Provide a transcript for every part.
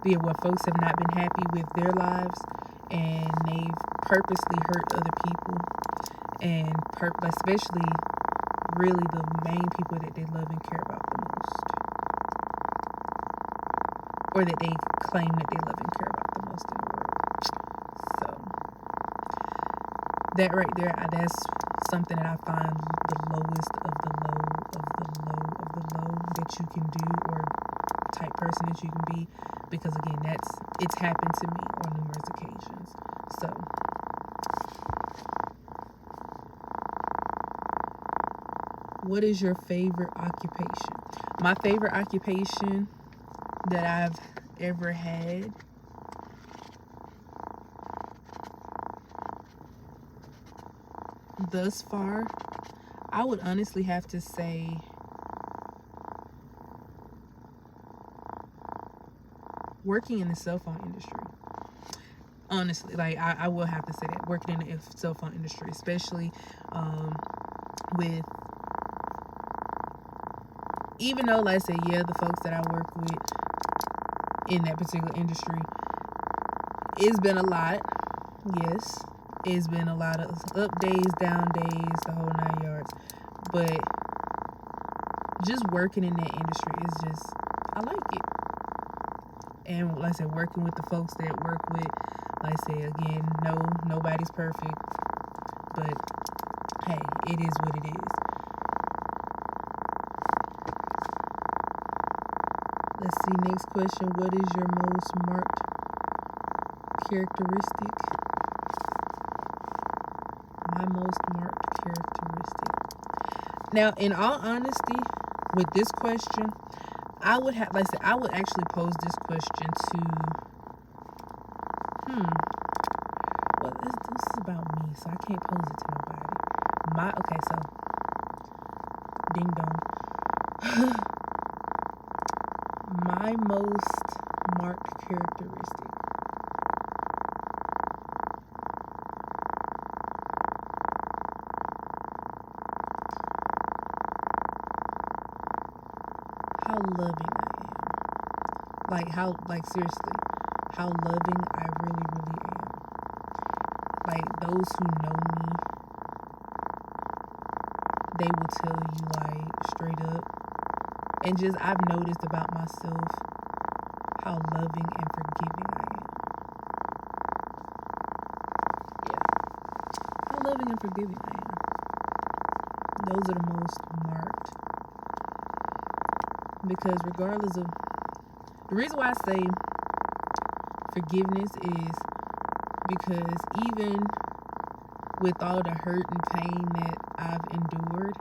where folks have not been happy with their lives, and they've purposely hurt other people, and especially really the main people that they love and care about the most, or that they claim that they love and care about the most in the world. So that right there, that's something that I find the lowest of the low of the low of the low that you can do, or type person that you can be, because again, it's happened to me on numerous occasions. So what is your favorite occupation? My favorite occupation that I've ever had thus far, I would honestly have to say working in the cell phone industry. Honestly, like I will have to say that, working in the cell phone industry, especially with, even though, like I say, yeah, the folks that I work with in that particular industry, it's been a lot. Yes, it's been a lot of up days, down days, the whole 9 yards. But just working in that industry is just, I like it. And like I said, working with the folks that work with, like I say, again, no, nobody's perfect. But hey, it is what it is. Let's see, next question. What is your most marked characteristic? My most marked characteristic. Now, in all honesty, with this question, I would have, like I said, I would actually pose this question to, well, this is about me, so I can't pose it to nobody. Okay, so, ding dong. My most marked characteristic. How loving I am. Like seriously, how loving I really, really am. Like, those who know me, they will tell you, like, straight up. And just, I've noticed about myself how loving and forgiving I am. Yeah. How loving and forgiving I am. Those are the most marked. Because regardless of, the reason why I say forgiveness is because even with all the hurt and pain that I've endured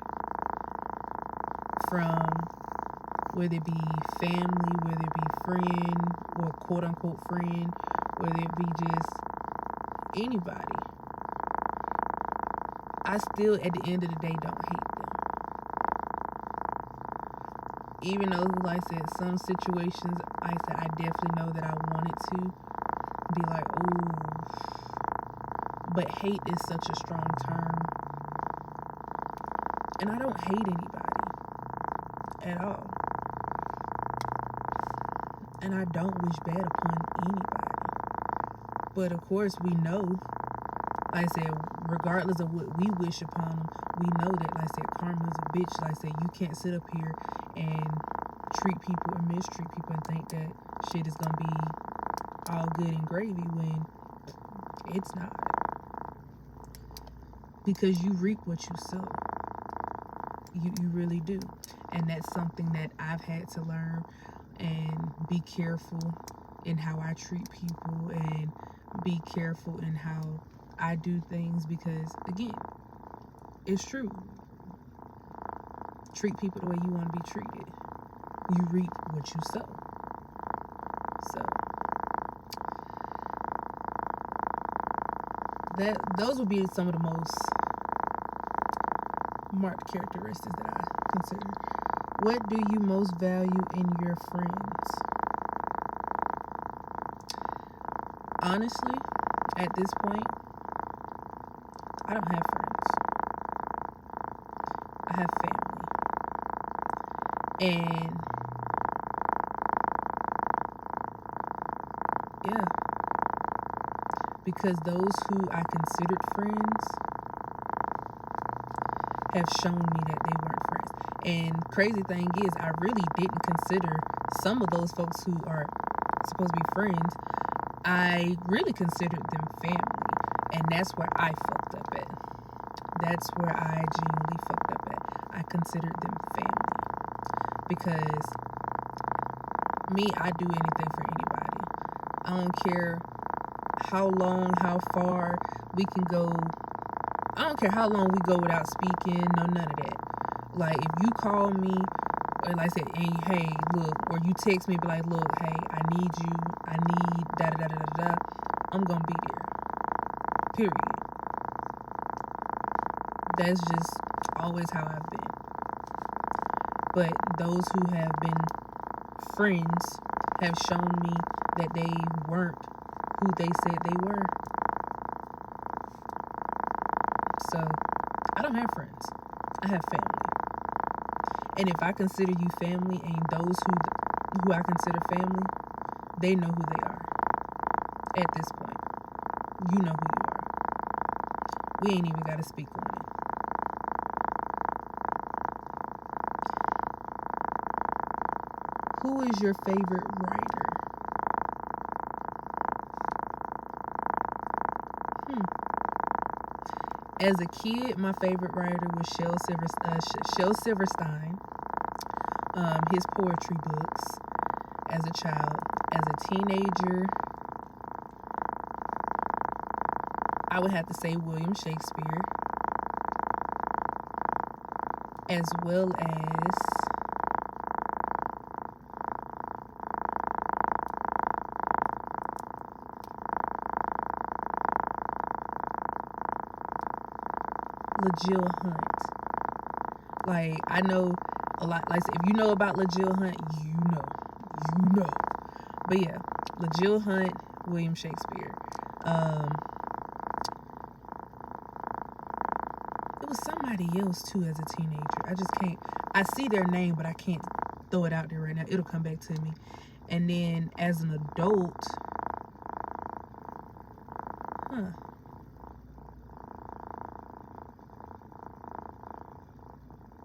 from, whether it be family, whether it be friend, or quote unquote friend, whether it be just anybody, I still, at the end of the day, don't hate them. Even though, like I said, some situations, I definitely know that I wanted to be like, ooh. But hate is such a strong term. And I don't hate anybody at all. And I don't wish bad upon anybody. But of course, we know, like I said, regardless of what we wish upon them, we know that, like I said, karma is a bitch. Like I said, you can't sit up here and treat people and mistreat people and think that shit is gonna be all good and gravy when it's not. Because you reap what you sow. You really do. And that's something that I've had to learn and be careful in how I treat people and be careful in how I do things, because again, it's true. Treat people the way you want to be treated. You reap what you sow. So those would be some of the most marked characteristics that I consider. What do you most value in your friends? Honestly, at this point, I don't have friends. I have family. And Yeah, because those who I considered friends have shown me that they weren't friends. And crazy thing is, I really didn't consider some of those folks who are supposed to be friends. I really considered them family, and that's where I fucked up at. That's where I genuinely fucked up at. I considered them family because me, I do anything for anybody. I don't care how long, how far we can go. I don't care how long we go without speaking, no, none of that. Like, if you call me, or like I said, hey, look, or you text me, be like, look, hey, I need you, I need da-da-da-da-da-da, I'm gonna be there. Period. That's just always how I've been. But those who have been friends have shown me that they weren't who they said they were. So, I don't have friends. I have family. And if I consider you family, and those who I consider family, they know who they are. At this point, you know who you are. We ain't even got to speak on it. Who is your favorite writer? As a kid, my favorite writer was Shel Silverstein. His poetry books. As a child, as a teenager, I would have to say William Shakespeare, as well as LaJill Hunt. Like, I know a lot. Like, if you know about LaJill Hunt, you know. But yeah, LaJill Hunt, William Shakespeare. It was somebody else too as a teenager. I just can't. I see their name, but I can't throw it out there right now. It'll come back to me. And then as an adult,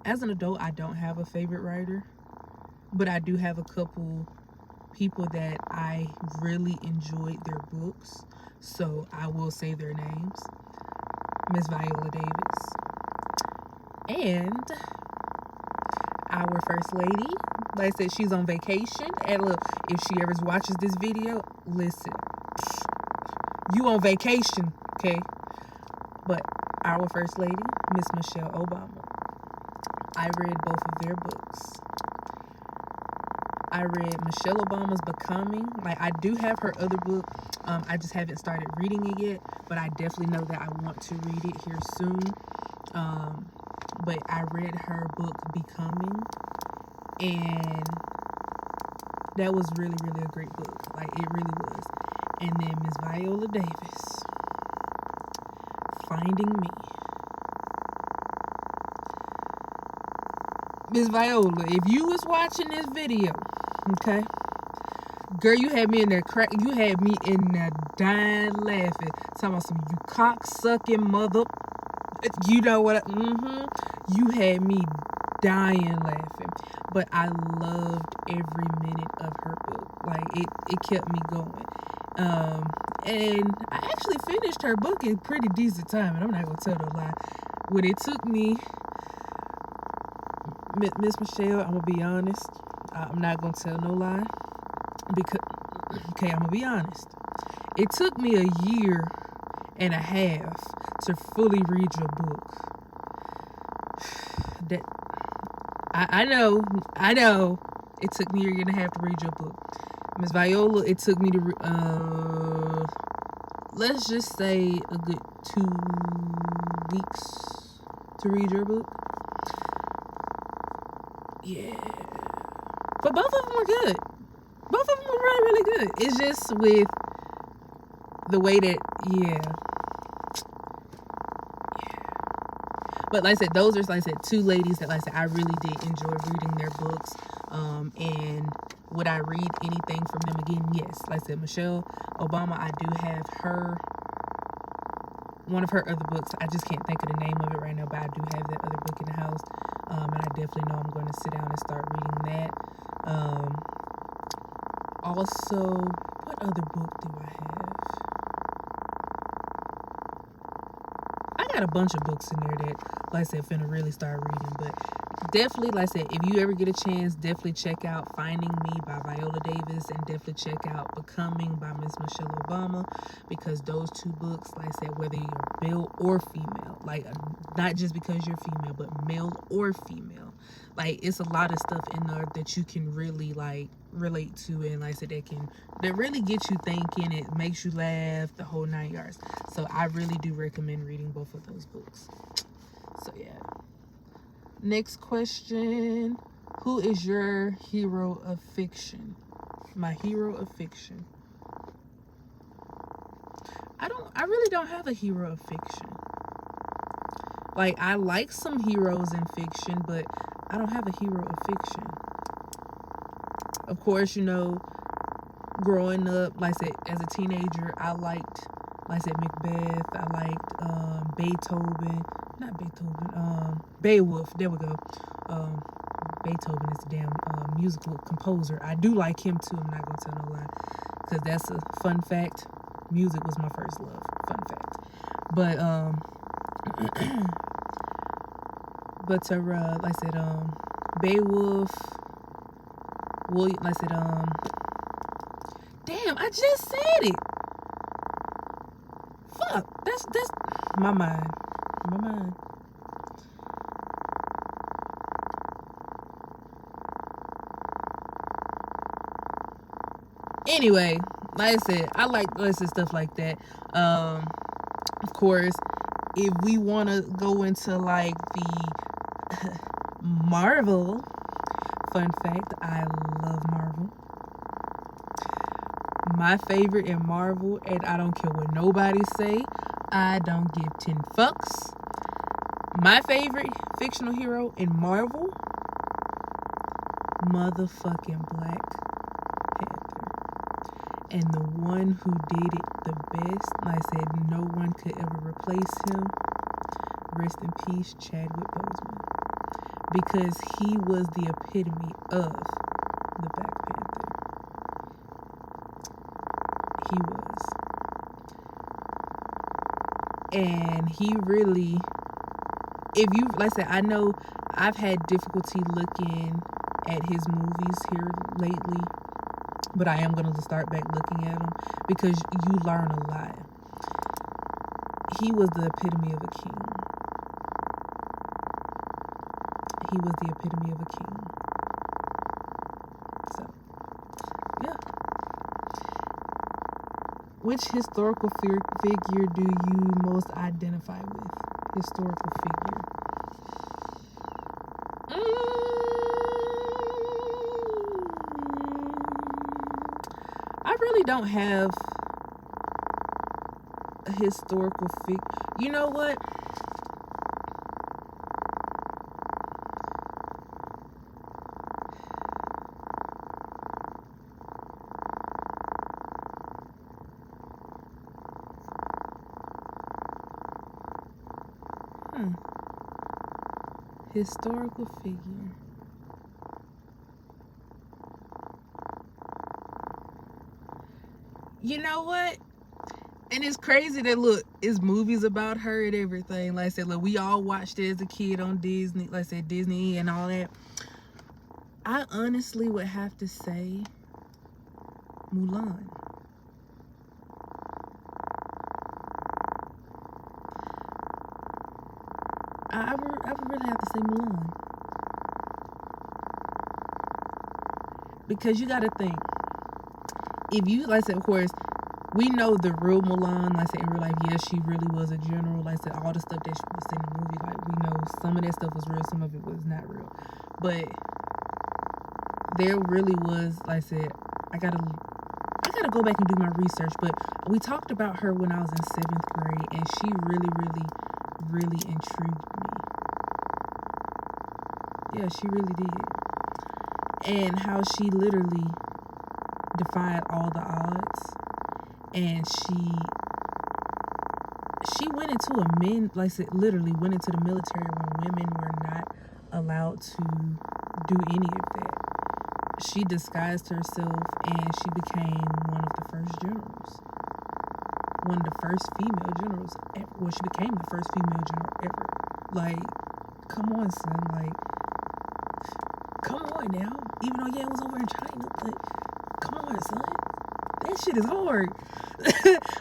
As an adult, I don't have a favorite writer, but I do have a couple people that I really enjoyed their books, so I will say their names. Miss Viola Davis and our first lady. Like I said, she's on vacation. And look, if she ever watches this video, listen, you on vacation, okay? But our first lady, Miss Michelle Obama. I read both of their books. I read Michelle Obama's Becoming. Like, I do have her other book. I just haven't started reading it yet, but I definitely know that I want to read it here soon. But I read her book Becoming, and that was really, really a great book. Like, it really was. And then Miss Viola Davis, Finding Me. Miss Viola, if you was watching this video, okay, girl, you had me in there you had me in there dying laughing, talking about some you cock-sucking mother, you know what, you had me dying laughing, but I loved every minute of her book. Like, it kept me going, and I actually finished her book in pretty decent time, and I'm not gonna tell no lie. When it took me, Miss Michelle, I'm gonna be honest. I'm not gonna tell no lie. Because, okay, I'm gonna be honest. It took me a year and a half to fully read your book. That I know. It took me a year and a half to read your book, Miss Viola. It took me to let's just say a good 2 weeks to read your book. Yeah, but both of them were good. Both of them were really, really good. It's just with the way that, yeah. But like I said, those are, like I said, two ladies that, like I said, I really did enjoy reading their books. And Would I read anything from them again? Yes. Like I said, Michelle Obama, I do have one of her other books. I just can't think of the name of it right now, but I do have that other book in the house. And I definitely know I'm going to sit down and start reading that. Also, what other book do I have? I got a bunch of books in there that, like I said, finna really start reading. But definitely, like I said, if you ever get a chance, definitely check out Finding Me by Viola Davis, and definitely check out Becoming by Miss Michelle Obama, because those two books, like I said, whether you're male or female, like not just because you're female, but male or female, like it's a lot of stuff in there that you can really like relate to, and like I said, that really get you thinking. It makes you laugh, the whole 9 yards. So I really do recommend reading both of those books. So yeah. Next question. Who is your hero of fiction? My hero of fiction. I really don't have a hero of fiction. Like, I like some heroes in fiction, but I don't have a hero of fiction. Of course, you know, growing up, like I said, as a teenager, I liked, like I said, Macbeth. I liked Beowulf. There we go. Beethoven is a damn musical composer. I do like him too. I'm not gonna tell no lie, because that's a fun fact. Music was my first love. Fun fact. But like I said, Beowulf. William. Like I said, damn, I just said it. Fuck. That's my mind. My mind. Anyway, like I said, I like stuff like that. Of course, if we want to go into like the Marvel, fun fact, I love Marvel. My favorite in Marvel, and I don't care what nobody say, I don't give 10 fucks. My favorite fictional hero in Marvel, motherfucking Black Panther. And the one who did it the best, like I said, no one could ever replace him. Rest in peace, Chadwick Boseman. Because he was the epitome of the Black Panther. He was. And he really, if you, like I said, I know I've had difficulty looking at his movies here lately, but I am going to start back looking at them, because you learn a lot. He was the epitome of a king. He was the epitome of a king. So, yeah. Which historical figure do you most identify with? Historical figure. I really don't have a historical figure. You know what? Historical figure. You know what? And it's crazy that, look, it's movies about her and everything. Like I said, look, we all watched it as a kid on Disney. Like I said, Disney and all that. I honestly would have to say Mulan. I would really have to say Mulan. Because you got to think. If you, like I said, of course, we know the real Mulan, like I said, in real life, yes, she really was a general. Like I said, all the stuff that she was in the movie, like, we know some of that stuff was real, some of it was not real. But there really was, like I said, I gotta go back and do my research, but we talked about her when I was in 7th grade, and she really, really, really intrigued me. Yeah, she really did. And how she literally defied all the odds, and she went into like I said, literally went into the military when women were not allowed to do any of that. She disguised herself and she became one of the first generals. One of the first female generals ever. Well, she became the first female general ever. Like, come on, son. Like, come on now. Even though, yeah, it was over in China, but come on, son. That shit is hard.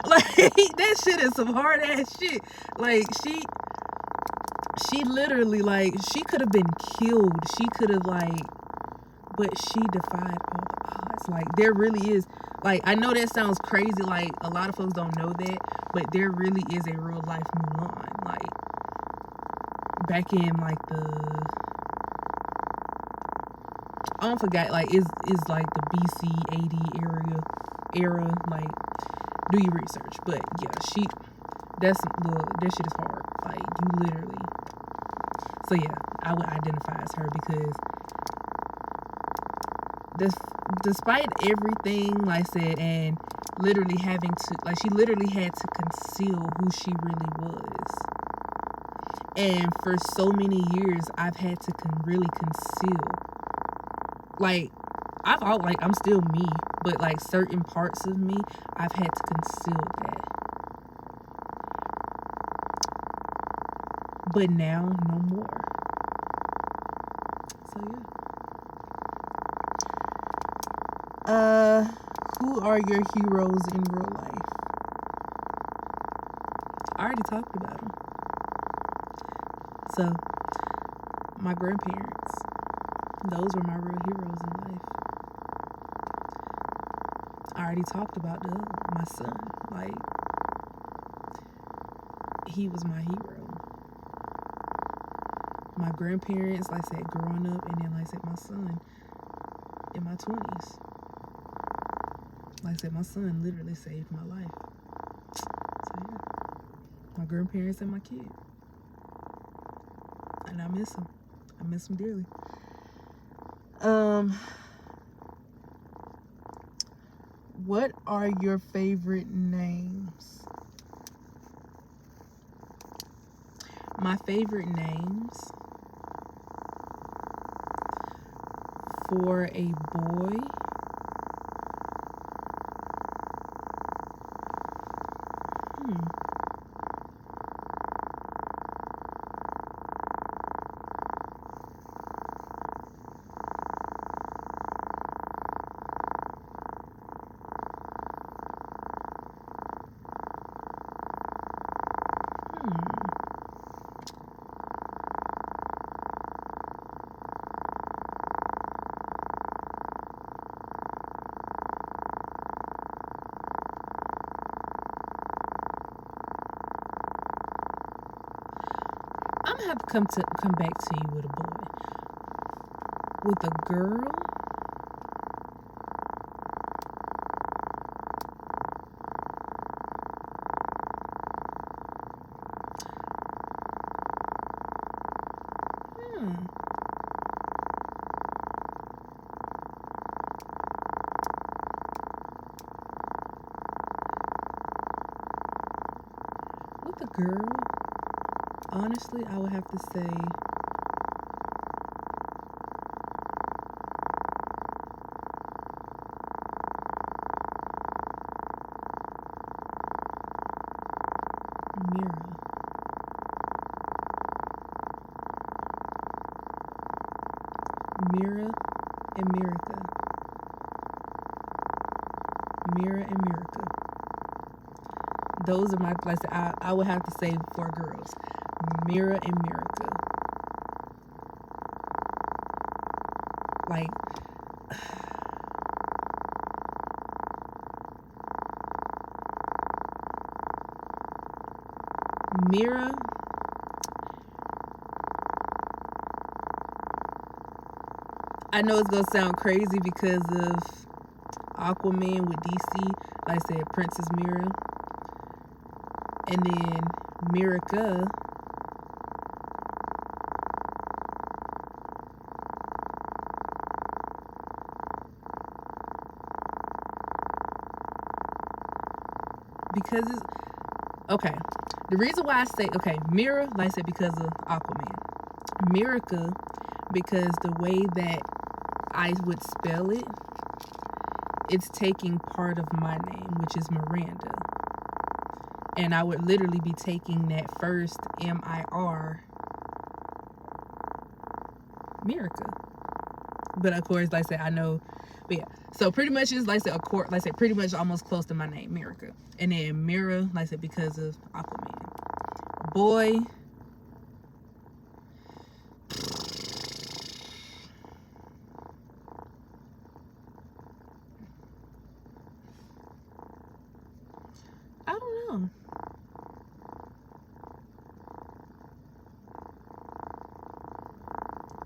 Like, that shit is some hard ass shit. Like, she literally, like, she could have been killed. She could have, like, but she defied all the odds. Like, there really is, like, I know that sounds crazy. Like, a lot of folks don't know that, but there really is a real life Mulan. Like, back in, like, I don't forget, like, is like the BC 80 era, like, do your research. But yeah, that shit is hard. Like, you literally, so yeah, I would identify as her because despite everything, like I said, and literally having to, like, she literally had to conceal who she really was. And for so many years, I've had to really conceal. Like, I'm still me, but like certain parts of me, I've had to conceal that. But now, no more. So yeah. Who are your heroes in real life? I already talked about them. So, my grandparents, those were my real heroes in life. I already talked about my son. Like, he was my hero. My grandparents, like I said, growing up, and then, like I said, my son in my 20s. Like I said, my son literally saved my life. So, yeah. My grandparents and my kid. And I miss them. I miss them dearly. What are your favorite names? My favorite names for a boy, I'm gonna have to come back to you with a boy. With a girl, with a girl, honestly, I would have to say Mira. Mira and Mirica. Mira and Mirica. Those are my, like I would have to say for girls. Mira and Mirica. Like, Mira, I know it's gonna sound crazy because of Aquaman with DC. Like I said, Princess Mira. And then Mirica, because it's okay. The reason why I say okay, Mira, like I said, because of Aquaman. Miraca, because the way that I would spell it, it's taking part of my name, which is Miranda. And I would literally be taking that first M-I-R, Miraca. But of course, like I said, I know, but yeah. So pretty much it's like I said, pretty much almost close to my name, Miraca. And then Mira, like I said, because of Aquaman. Boy, I don't know.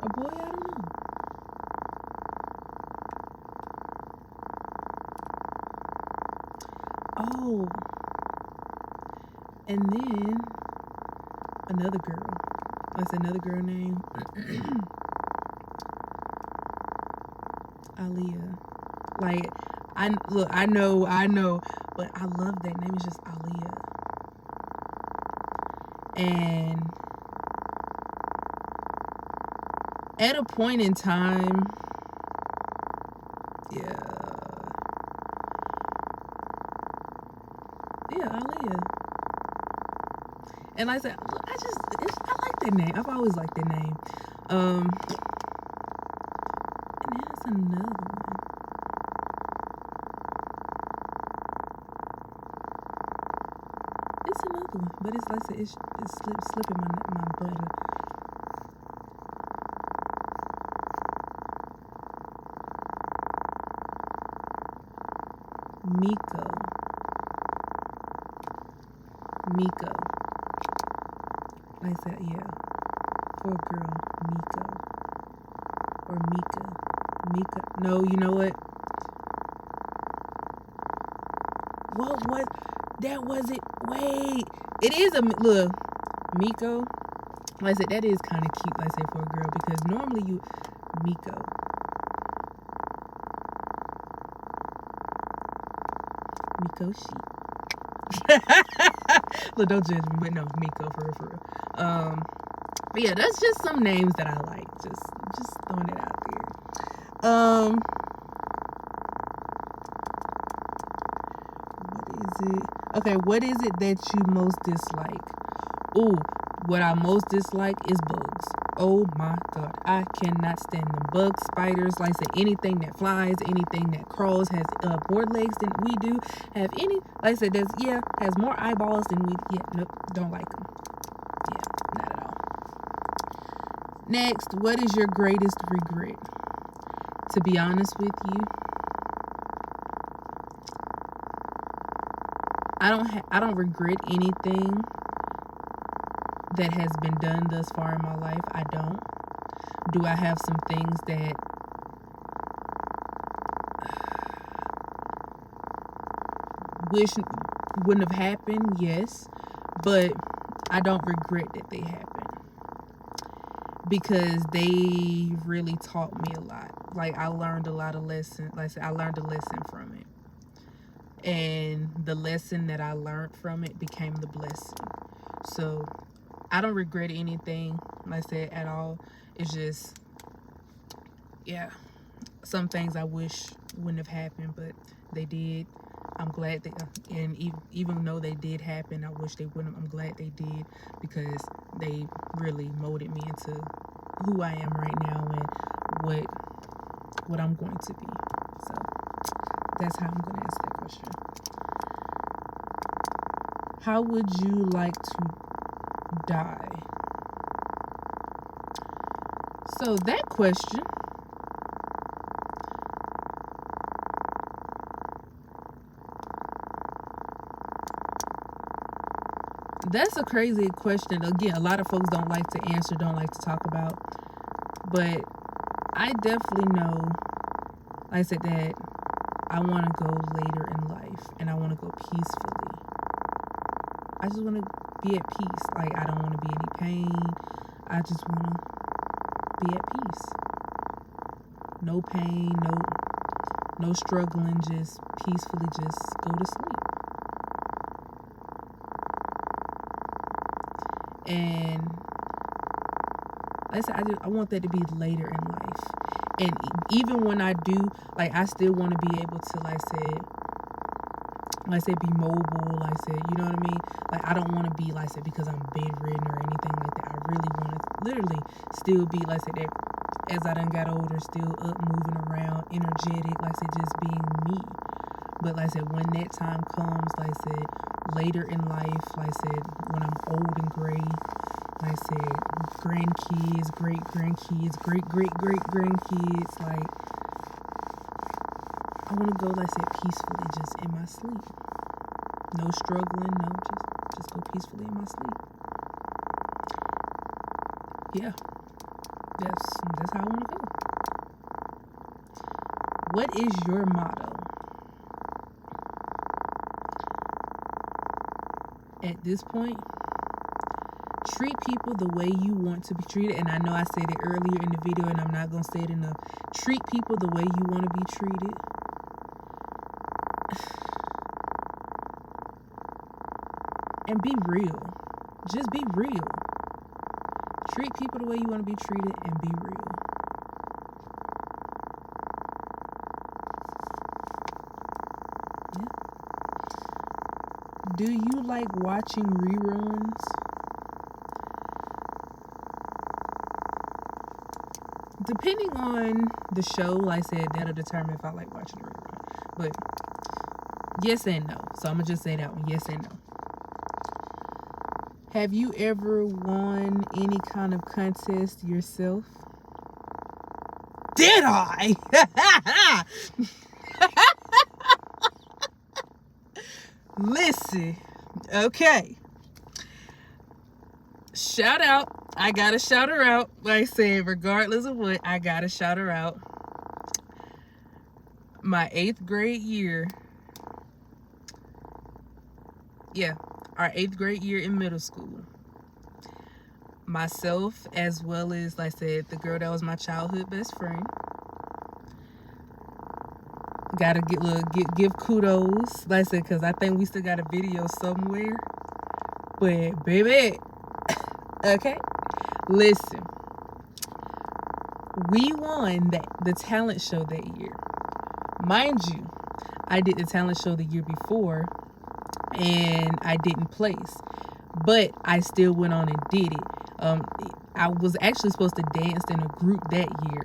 A boy, I don't know. Oh, and then another girl. What's another girl name? Aaliyah. Like, I know, but I love that name. It's just Aaliyah. And at a point in time, yeah, Aaliyah. And like I said, I like that name. I've always liked that name. And there's another one. It's another one, but it's like I said, it's slipping my butter. Miko. Like I said, yeah. For a girl, Miko. Or Mika. No, you know what? What? That was it. Wait. It is a, look, Miko. Like I said, that is kind of cute, like I said, for a girl. Because normally you, Miko. Mikoshi. Look, don't judge me, but no, Miko, for real. But yeah, that's just some names that I like. Just throwing it out there. What is it? Okay, what is it that you most dislike? Ooh, what I most dislike is bugs. Oh my God, I cannot stand them. Bugs, spiders, like I said, anything that flies, anything that crawls, has more legs than we do, have any, like I said, has more eyeballs than we, nope, don't like them. Yeah, not at all. Next, what is your greatest regret? To be honest with you, I don't regret anything that has been done thus far in my life. I don't. Do I have some things that wish wouldn't have happened? Yes. But I don't regret that they happened, because they really taught me a lot. Like, I learned a lot of lessons. Like I said, I learned a lesson from it. And the lesson that I learned from it became the blessing. So I don't regret anything, like I said, at all. It's just, yeah, some things I wish wouldn't have happened, but they did. I'm glad that, and even though they did happen, I wish they wouldn't. I'm glad they did, because they really molded me into who I am right now and what I'm going to be. So that's how I'm going to answer that question. How would you like to die? So that question, that's a crazy question. Again, a lot of folks don't like to answer, don't like to talk about, but I definitely know, like I said, that I want to go later in life, and I want to go peacefully. I just want to be at peace. Like, I don't want to be in any pain. I just want to be at peace. No pain, no struggling, just peacefully just go to sleep. And like I said, I want that to be later in life. And even when I do, like, I still want to be able to, like I said, be mobile, like I said, you know what I mean? Like, I don't want to be, like I said, because I'm bedridden or anything like that. I really want to literally still be, like I said, that as I done got older, still up, moving around, energetic, like I said, just being me. But like I said, when that time comes, like I said, later in life, like I said, when I'm old and gray, like I said, grandkids, great-grandkids, great-great-great-grandkids, like, I want to go, like I said, peacefully, just in my sleep. No struggling, no, just go peacefully in my sleep. Yeah, that's how I want to go. What is your motto? At this point, treat people the way you want to be treated. And I know I said it earlier in the video, and I'm not going to say it enough. Treat people the way you want to be treated. And be real. Just be real. Treat people the way you want to be treated and be real. Yeah. Do you like watching reruns? Depending on the show, like I said, that'll determine if I like watching a rerun. But yes and no. So I'm going to just say that one. Yes and no. Have you ever won any kind of contest yourself? Did I? Listen. Okay. Shout out. I gotta shout her out. Like I said, regardless of what, I gotta shout her out. My 8th grade year. Yeah. Our 8th grade year in middle school, myself, as well as, like I said, the girl that was my childhood best friend, gotta give kudos, like I said, because I think we still got a video somewhere. But baby, okay, listen, we won the talent show that year. Mind you, I did the talent show the year before, and I didn't place, but I still went on and did it. I was actually supposed to dance in a group that year,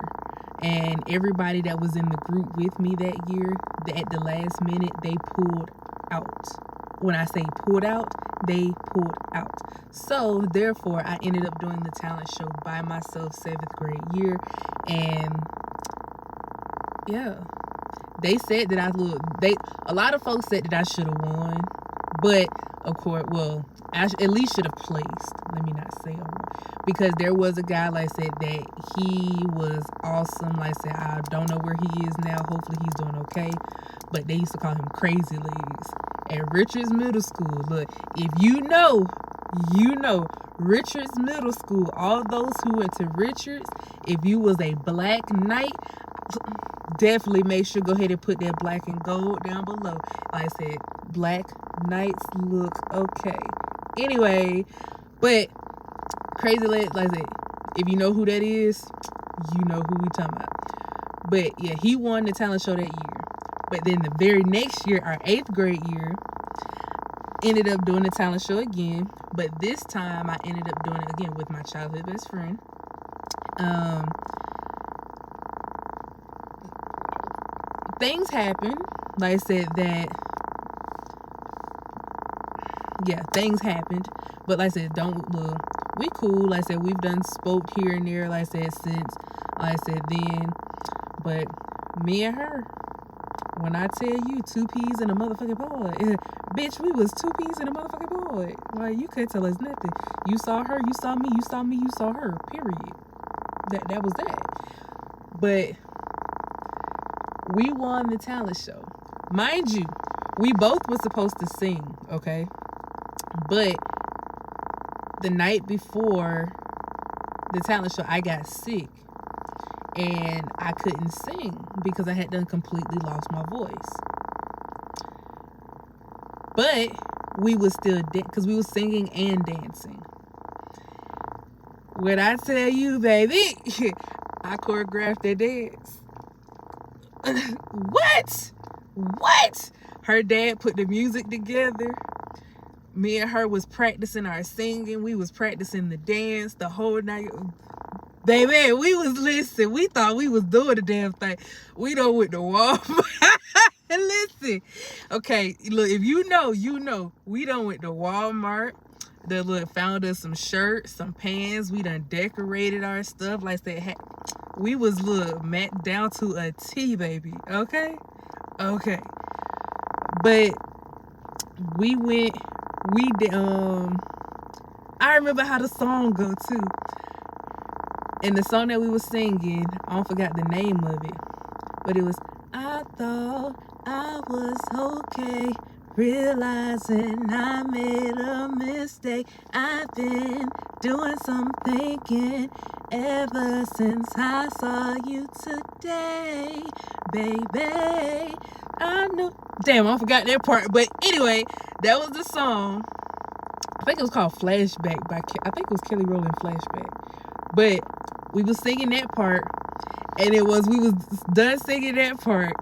and everybody that was in the group with me that year, at the last minute, they pulled out. When I say pulled out, they pulled out. So therefore, I ended up doing the talent show by myself 7th grade year, and yeah, they said that a lot of folks said that I should have won. But, of course, well, I at least should have placed. Let me not say a word. Because there was a guy, like I said, that he was awesome. Like I said, I don't know where he is now. Hopefully he's doing okay. But they used to call him Crazy Legs at Richards Middle School. Look, if you know, Richards Middle School, all those who went to Richards, if you was a Black Knight, definitely make sure go ahead and put that black and gold down below. Like I said, Black Knights look okay. Anyway, but Crazy Legs, like I said, if you know who that is, you know who we talking about. But yeah, he won the talent show that year. But then the very next year, our 8th grade year, ended up doing the talent show again. But this time I ended up doing it again with my childhood best friend. Things happen, like I said, things happened, but like I said, we cool, like I said, we've done spoke here and there, like I said, since, like I said, then, but me and her, when I tell you 2 peas in a motherfucking pod, bitch, we was 2 peas in a motherfucking pod, like, you couldn't tell us nothing. You saw her, you saw me, you saw me, you saw her, period. That was that. But we won the talent show. Mind you, we both were supposed to sing, okay? But the night before the talent show, I got sick. And I couldn't sing because I had done completely lost my voice. But we was still, because we was singing and dancing. When I tell you, baby, I choreographed that dance. What? Her dad put the music together. Me and her was practicing our singing. We was practicing the dance the whole night. Baby, we thought we was doing the damn thing. We done went to Walmart. Listen. Okay, look, if you know, you know. We done went to Walmart. Found us some shirts, some pants. We done decorated our stuff like that. We was met down to a T, baby. Okay. But we went. We did. I remember how the song go too. And the song that we was singing, I don't forgot the name of it, but it was, I thought I was okay, realizing I made a mistake. I've been doing some thinking ever since I saw you today, baby. I knew. Damn, I forgot that part. But anyway, that was the song. I think it was called Flashback I think it was Kelly Rowland, Flashback. But we was singing that part, and we was done singing that part.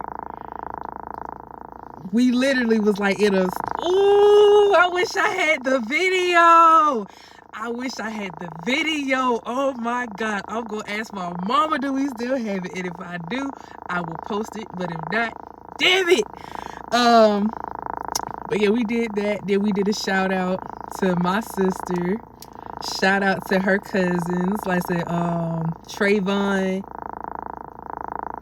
We literally was like ooh, I wish I had the video. Oh my God. I'm going to ask my mama, do we still have it? And if I do, I will post it. But if not, damn it. But yeah, we did that. Then we did a shout out to my sister. Shout out to her cousins. Like I said, Trayvon.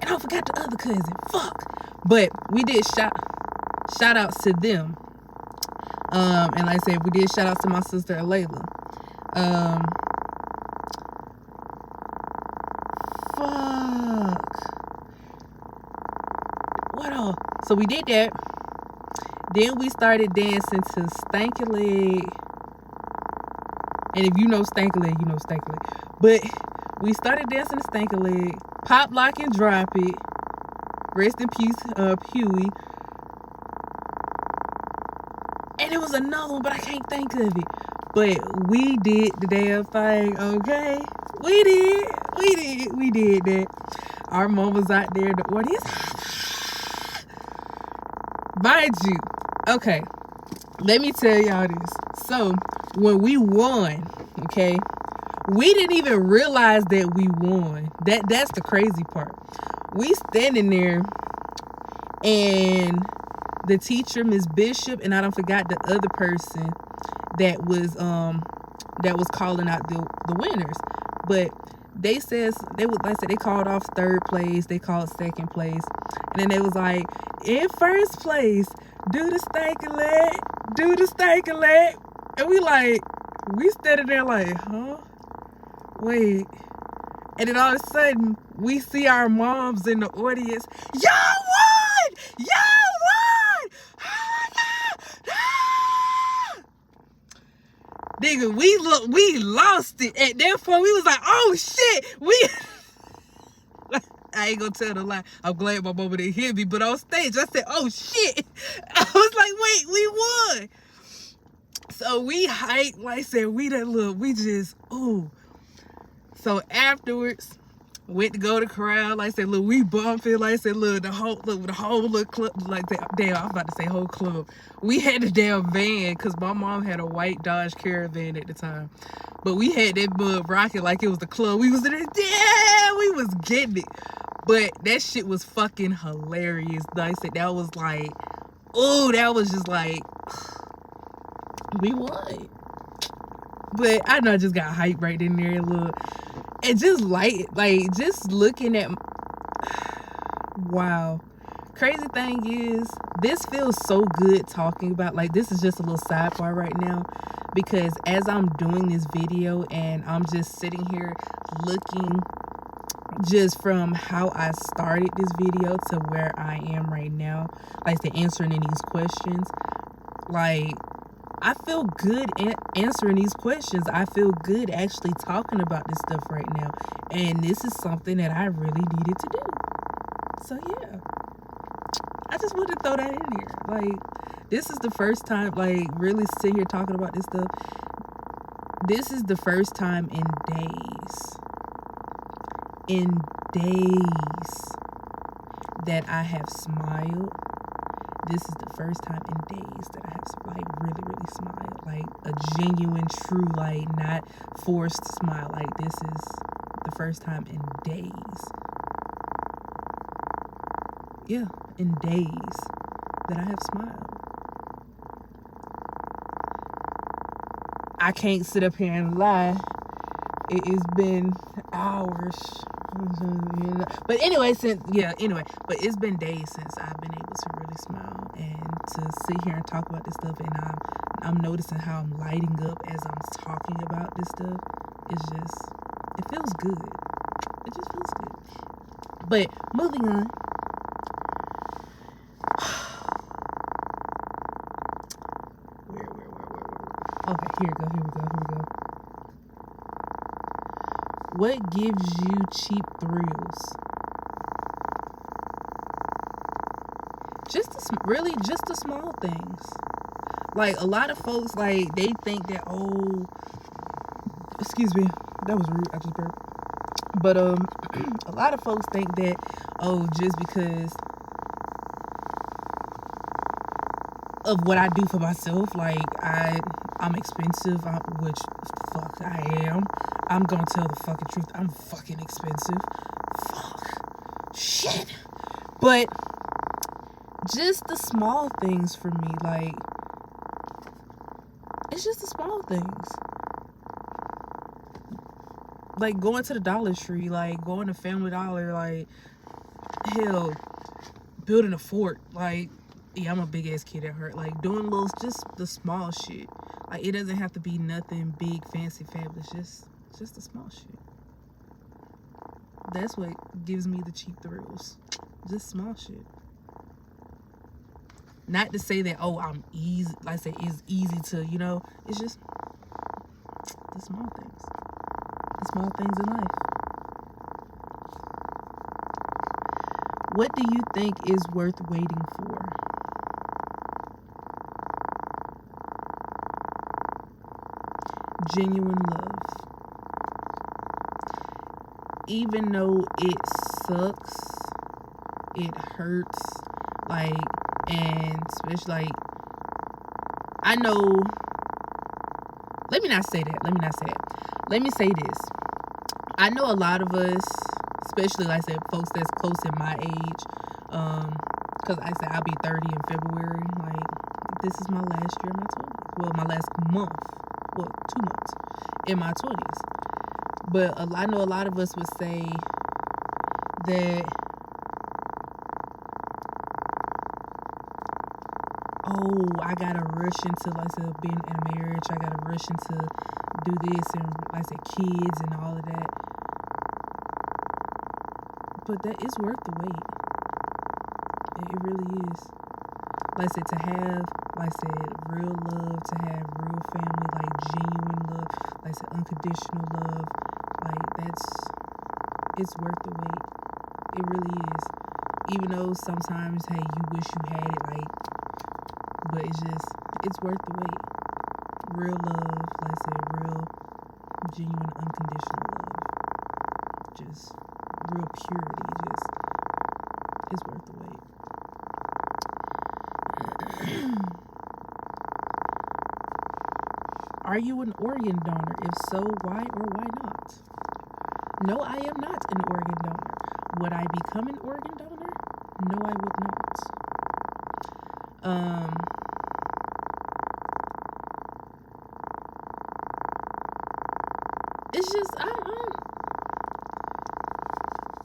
And I forgot the other cousin. Fuck. But we did shout outs to them. And like I said, we did shout outs to my sister Alayla. Fuck. What else? So we did that. Then we started dancing to Stanky Leg. And if you know Stanky Leg, you know Stanky Leg. But we started dancing to Stanky Leg. Pop, Lock, and Drop It. Rest in peace, Huey. And it was another one, but I can't think of it. But we did the damn thing, okay? We did that. Our mom was out there in the audience. Mind you, okay, let me tell y'all this. So, when we won, okay, we didn't even realize that we won. That's the crazy part. We standing there, and the teacher, Miss Bishop, and I don't forgot the other person that was calling out the winners. But they called off third place, they called second place, and then they was like, in first place, do the stanky leg. And we standing there like, huh? Wait. And then all of a sudden, we see our moms in the audience. Y'all won! Nigga, we lost it. At that point, we was like, oh shit, I ain't gonna tell the lie. I'm glad my mama didn't hear me, but on stage, I said, oh shit. I was like, wait, we won. So we hyped, like I said, we just, ooh. So afterwards, went to go to crowd, like I said, look, we bumping, like I said, look, the whole little club, like that, damn, I was about to say whole club. We had the damn van, because my mom had a white Dodge Caravan at the time. But we had that mud rocking like it was the club. We was in there, yeah, we was getting it. But that shit was fucking hilarious. Like I said, that was like, ooh, that was just like, we won. But I know I just got hyped right in there, look. And just just looking at, wow. Crazy thing is, this feels so good talking about, like, this is just a little sidebar right now, because as I'm doing this video and I'm just sitting here looking just from how I started this video to where I am right now, like the answering any these questions, like, I feel good answering these questions. I feel good actually talking about this stuff right now. And this is something that I really needed to do. So, yeah. I just wanted to throw that in here. Like, this is the first time, like, really sit here talking about this stuff. This is the first time in days that I have smiled. This is the first time in days that I have like really smiled, like a genuine, true, like not forced smile. Like this is the first time in days. Yeah, in days that I have smiled. I can't sit up here and lie. It has been hours. But anyway, but it's been days since I've been able to really smile and to sit here and talk about this stuff, and I'm noticing how I'm lighting up as I'm talking about this stuff. It feels good. It just feels good. But moving on. Where? Okay, here we go. What gives you cheap thrills? Just the small things. Like a lot of folks, like they think that, oh, excuse me, that was rude. I just burped. But a lot of folks think that, oh, just because of what I do for myself, like I'm expensive, which fuck I am. I'm gonna tell the fucking truth. I'm fucking expensive. Fuck. Shit. But just the small things for me, like it's just the small things. Like going to the Dollar Tree, like going to Family Dollar, like hell, building a fort. Like, yeah, I'm a big ass kid at heart. Like doing just the small shit. Like it doesn't have to be nothing big, fancy, fabulous. Just the small shit. That's what gives me the cheap thrills. Just small shit. Not to say that, oh, I'm easy. Like I say, it's easy to, it's just the small things. The small things in life. What do you think is worth waiting for? Genuine love. Even though it sucks, it hurts, like, and especially, like, I know, let me not say that. Let me say this. I know a lot of us, especially, like I said, folks that's close in my age, because I said I'll be 30 in February. Like, this is my last year in my 20s. Well, my last month. Well, 2 months in my 20s. But I know a lot of us would say that, oh, I gotta rush into, like I said, being in a marriage. I gotta rush into do this and, like I said, kids and all of that. But that is worth the wait. It really is. Like I said, to have, like I said, real love, to have real family, like genuine love, like I said, unconditional love, like it's worth the wait. It really is. Even though sometimes, hey, you wish you had it, like, but it's worth the wait. Real love, like I said, real, genuine, unconditional love. Just real purity, it's worth the wait. Are you an organ donor? If so, why or why not? No, I am not an organ donor. Would I become an organ donor? No, I would not. It's just,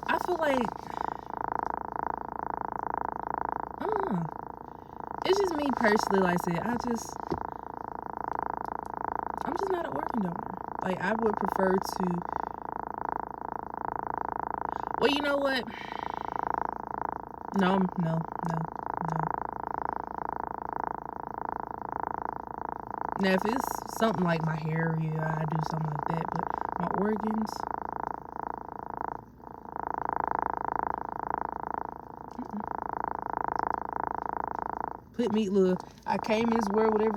I feel like, it's just me personally, like I said, I'm just not an organ donor. Like, I would prefer to, well, you know what? No. Now, if it's something like my hair, yeah, I do something like that, but my organs, put me, look, I came in this world with everything.